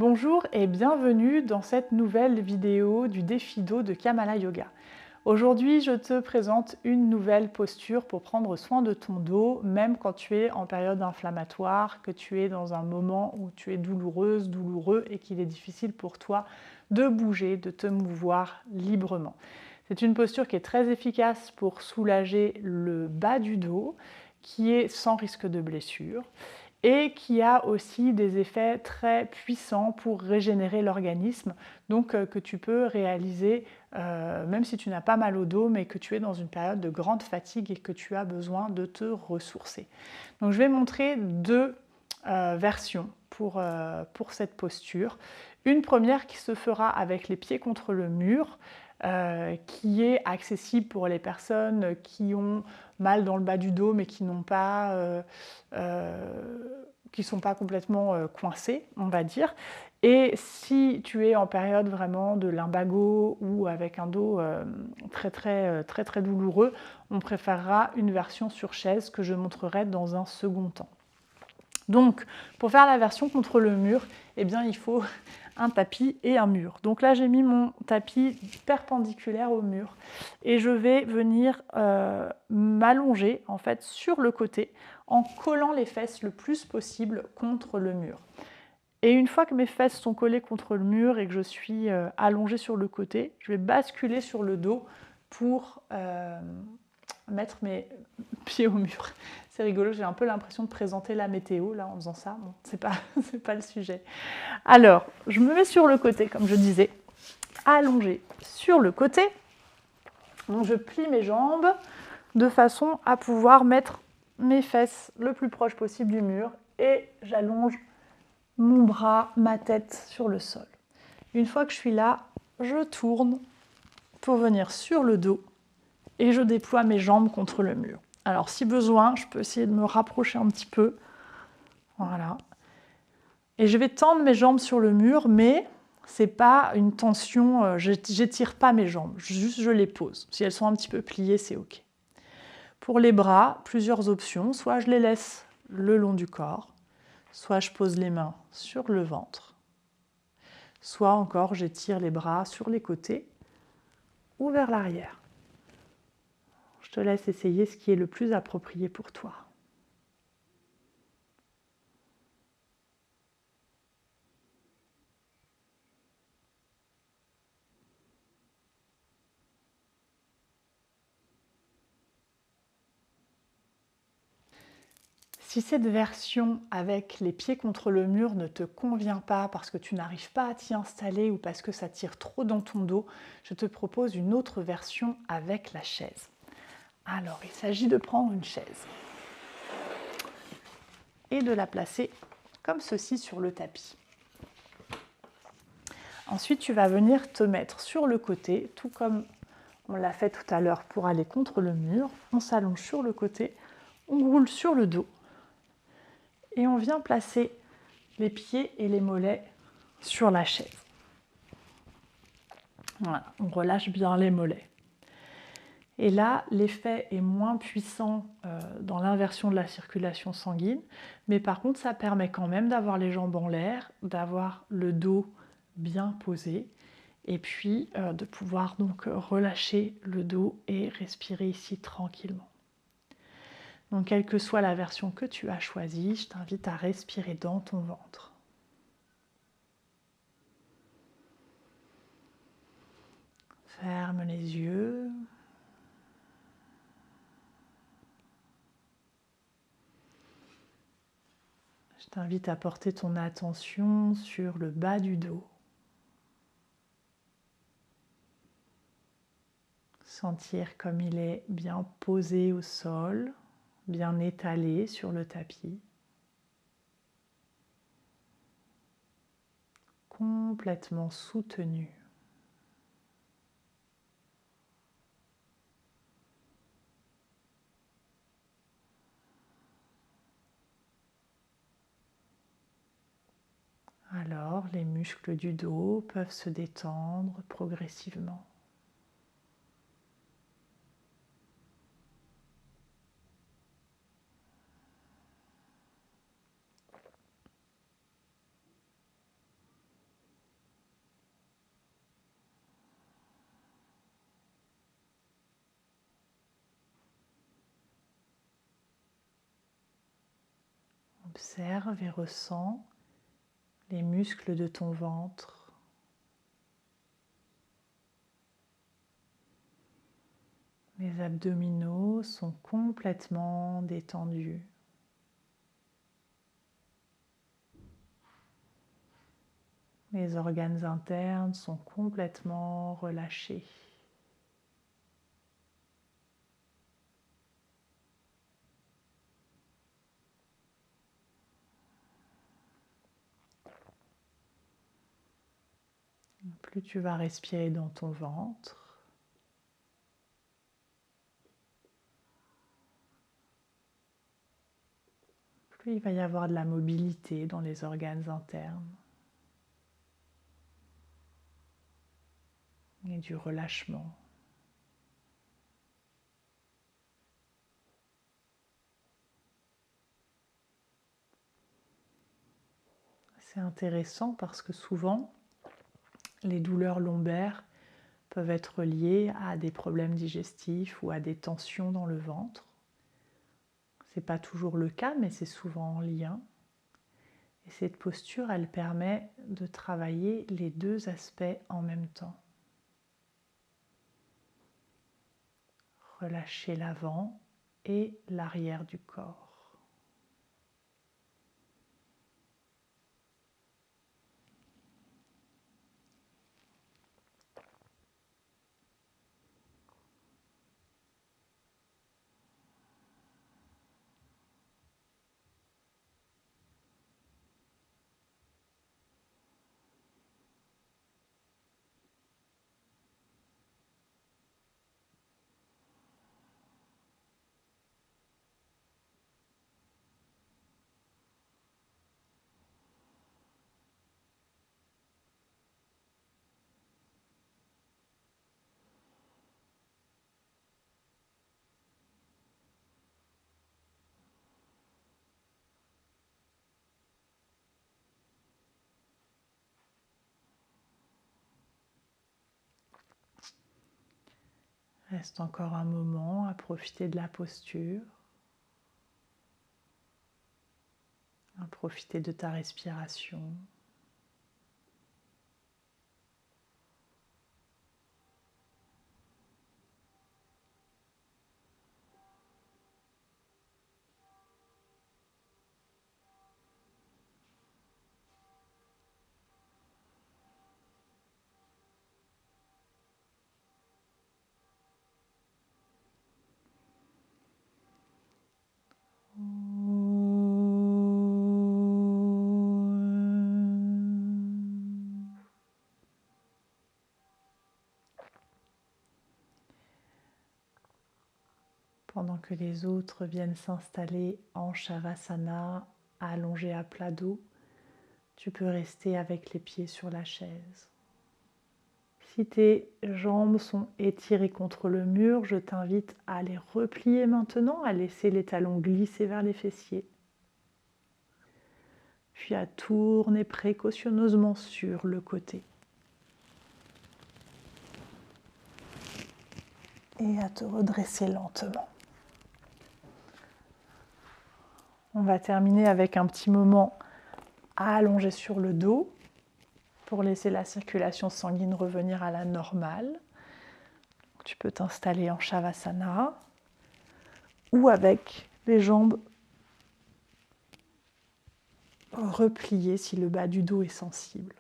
Bonjour et bienvenue dans cette nouvelle vidéo du défi dos de Kamala Yoga. Aujourd'hui, je te présente une nouvelle posture pour prendre soin de ton dos, même quand tu es en période inflammatoire, que tu es dans un moment où tu es douloureuse, douloureux et qu'il est difficile pour toi de bouger, de te mouvoir librement. C'est une posture qui est très efficace pour soulager le bas du dos, qui est sans risque de blessure, et qui a aussi des effets très puissants pour régénérer l'organisme, donc que tu peux réaliser même si tu n'as pas mal au dos, mais que tu es dans une période de grande fatigue et que tu as besoin de te ressourcer. Donc je vais montrer deux versions pour cette posture. Une première qui se fera avec les pieds contre le mur, qui est accessible pour les personnes qui ont mal dans le bas du dos mais qui n'ont pas qui ne sont pas complètement coincés, on va dire. Et si tu es en période vraiment de lumbago ou avec un dos très douloureux, on préférera une version sur chaise que je montrerai dans un second temps. Donc, pour faire la version contre le mur, eh bien, il faut un tapis et un mur. Donc là, j'ai mis mon tapis perpendiculaire au mur et je vais venir m'allonger en fait sur le côté en collant les fesses le plus possible contre le mur. Et une fois que mes fesses sont collées contre le mur et que je suis allongée sur le côté, je vais basculer sur le dos pour mettre mes pieds au mur. C'est rigolo, j'ai un peu l'impression de présenter la météo là en faisant ça. Bon, c'est pas le sujet. Alors, je me mets sur le côté, comme je disais, allongée sur le côté. Donc je plie mes jambes de façon à pouvoir mettre mes fesses le plus proche possible du mur et j'allonge mon bras, ma tête sur le sol. Une fois que je suis là, je tourne pour venir sur le dos et je déploie mes jambes contre le mur. Alors si besoin, je peux essayer de me rapprocher un petit peu. Voilà. Et je vais tendre mes jambes sur le mur, mais c'est pas une tension, j'étire pas mes jambes, juste je les pose. Si elles sont un petit peu pliées, c'est ok. Pour les bras, plusieurs options. Soit je les laisse le long du corps, soit je pose les mains sur le ventre, soit encore j'étire les bras sur les côtés ou vers l'arrière. Je te laisse essayer ce qui est le plus approprié pour toi. Si cette version avec les pieds contre le mur ne te convient pas parce que tu n'arrives pas à t'y installer ou parce que ça tire trop dans ton dos, je te propose une autre version avec la chaise. Alors, il s'agit de prendre une chaise et de la placer comme ceci sur le tapis. Ensuite, tu vas venir te mettre sur le côté, tout comme on l'a fait tout à l'heure pour aller contre le mur. On s'allonge sur le côté, on roule sur le dos et on vient placer les pieds et les mollets sur la chaise. Voilà, on relâche bien les mollets. Et là, l'effet est moins puissant dans l'inversion de la circulation sanguine, mais par contre, ça permet quand même d'avoir les jambes en l'air, d'avoir le dos bien posé, et puis de pouvoir donc relâcher le dos et respirer ici tranquillement. Donc, quelle que soit la version que tu as choisie, je t'invite à respirer dans ton ventre. Ferme les yeux. Je t'invite à porter ton attention sur le bas du dos. Sentir comme il est bien posé au sol, bien étalé sur le tapis. Complètement soutenu. Alors, les muscles du dos peuvent se détendre progressivement. Observe et ressens les muscles de ton ventre. Les abdominaux sont complètement détendus. Les organes internes sont complètement relâchés. Plus tu vas respirer dans ton ventre, plus il va y avoir de la mobilité dans les organes internes et du relâchement. C'est intéressant parce que souvent, les douleurs lombaires peuvent être liées à des problèmes digestifs ou à des tensions dans le ventre. Ce n'est pas toujours le cas, mais c'est souvent en lien. Et cette posture, elle permet de travailler les deux aspects en même temps. Relâcher l'avant et l'arrière du corps. Reste encore un moment à profiter de la posture, à profiter de ta respiration. Pendant que les autres viennent s'installer en Shavasana, allongés à plat dos, tu peux rester avec les pieds sur la chaise. Si tes jambes sont étirées contre le mur, je t'invite à les replier maintenant, à laisser les talons glisser vers les fessiers. Puis à tourner précautionneusement sur le côté. Et à te redresser lentement. On va terminer avec un petit moment allongé sur le dos pour laisser la circulation sanguine revenir à la normale. Tu peux t'installer en Shavasana ou avec les jambes repliées si le bas du dos est sensible.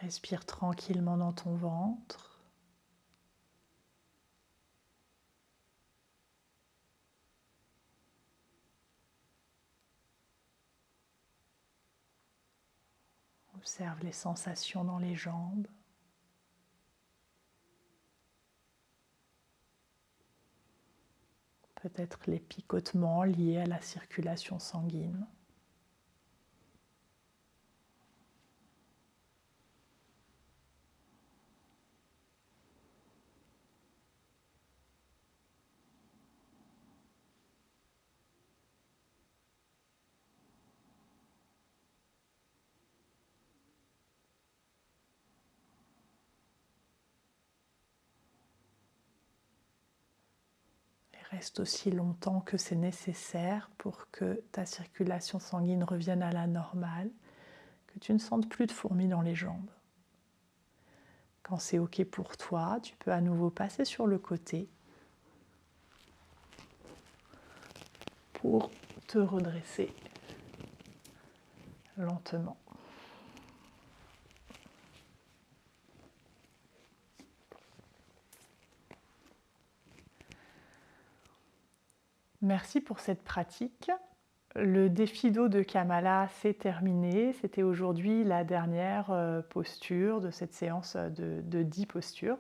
Respire tranquillement dans ton ventre. Observe les sensations dans les jambes. Peut-être les picotements liés à la circulation sanguine. Reste aussi longtemps que c'est nécessaire pour que ta circulation sanguine revienne à la normale, que tu ne sentes plus de fourmis dans les jambes. Quand c'est OK pour toi, tu peux à nouveau passer sur le côté pour te redresser lentement. Merci pour cette pratique. Le défi dos de Kamala, c'est terminé. C'était aujourd'hui la dernière posture de cette séance de 10 postures.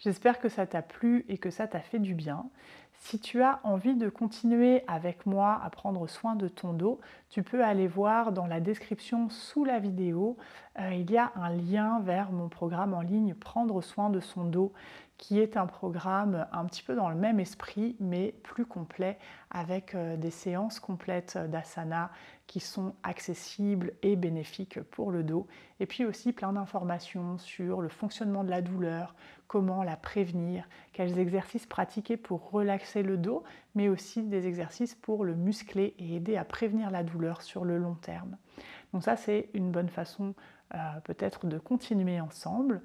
J'espère que ça t'a plu et que ça t'a fait du bien. Si tu as envie de continuer avec moi à prendre soin de ton dos, tu peux aller voir dans la description sous la vidéo, il y a un lien vers mon programme en ligne Prendre soin de son dos, qui est un programme un petit peu dans le même esprit, mais plus complet, avec des séances complètes d'asana qui sont accessibles et bénéfiques pour le dos, et puis aussi plein d'informations sur le fonctionnement de la douleur, comment la prévenir, quels exercices pratiquer pour relaxer le dos, mais aussi des exercices pour le muscler et aider à prévenir la douleur sur le long terme. Donc ça, c'est une bonne façon peut-être de continuer ensemble.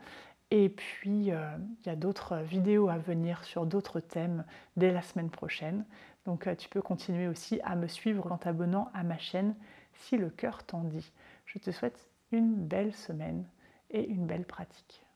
Et puis, il y a d'autres vidéos à venir sur d'autres thèmes dès la semaine prochaine. Donc tu peux continuer aussi à me suivre en t'abonnant à ma chaîne si le cœur t'en dit. Je te souhaite une belle semaine et une belle pratique.